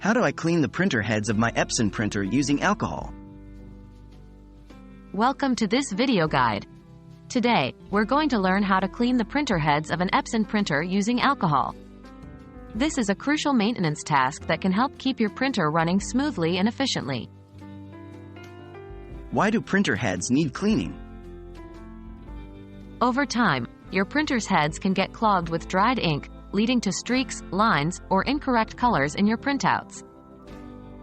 How do I clean the printer heads of my Epson printer using alcohol? Welcome to this video guide. Today, we're going to learn how to clean the printer heads of an Epson printer using alcohol. This is a crucial maintenance task that can help keep your printer running smoothly and efficiently. Why do printer heads need cleaning? Over time, your printer's heads can get clogged with dried ink, leading to streaks, lines, or incorrect colors in your printouts.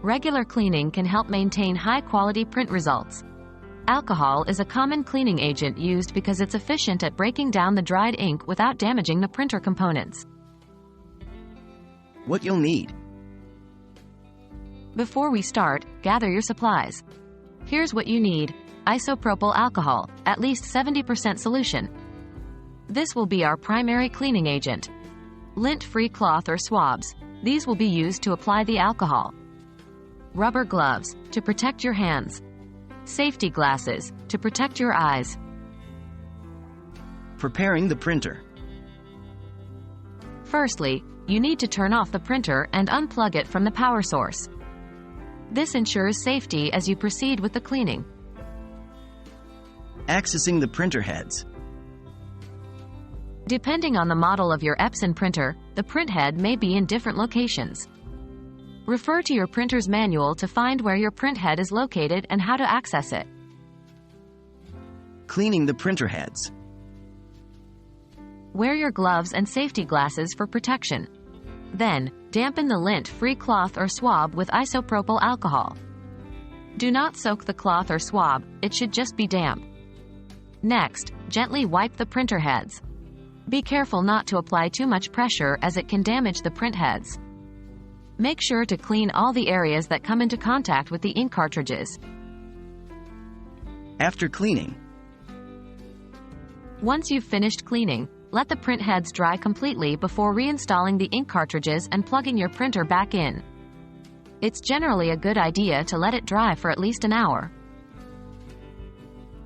Regular cleaning can help maintain high-quality print results. Alcohol is a common cleaning agent used because it's efficient at breaking down the dried ink without damaging the printer components. What you'll need. Before we start, gather your supplies. Here's what you need: isopropyl alcohol, at least 70% solution. This will be our primary cleaning agent. Lint-free cloth or swabs. These will be used to apply the alcohol. Rubber gloves, to protect your hands. Safety glasses, to protect your eyes. Preparing the printer. Firstly, you need to turn off the printer and unplug it from the power source. This ensures safety as you proceed with the cleaning. Accessing the printer heads. Depending on the model of your Epson printer, the print head may be in different locations. Refer to your printer's manual to find where your print head is located and how to access it. Cleaning the printer heads. Wear your gloves and safety glasses for protection. Then, dampen the lint-free cloth or swab with isopropyl alcohol. Do not soak the cloth or swab, it should just be damp. Next, gently wipe the printer heads. Be careful not to apply too much pressure as it can damage the print heads. Make sure to clean all the areas that come into contact with the ink cartridges. After cleaning. Once you've finished cleaning, let the print heads dry completely before reinstalling the ink cartridges and plugging your printer back in. It's generally a good idea to let it dry for at least an hour.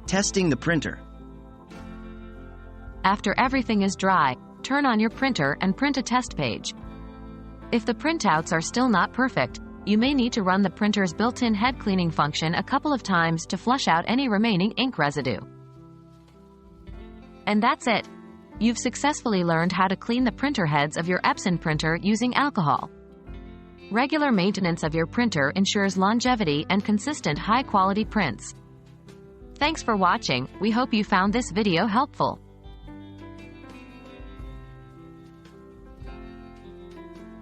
Testing the printer. After everything is dry, turn on your printer and print a test page. If the printouts are still not perfect, you may need to run the printer's built-in head cleaning function a couple of times to flush out any remaining ink residue. And that's it. You've successfully learned how to clean the printer heads of your Epson printer using alcohol. Regular maintenance of your printer ensures longevity and consistent high-quality prints. Thanks for watching. We hope you found this video helpful.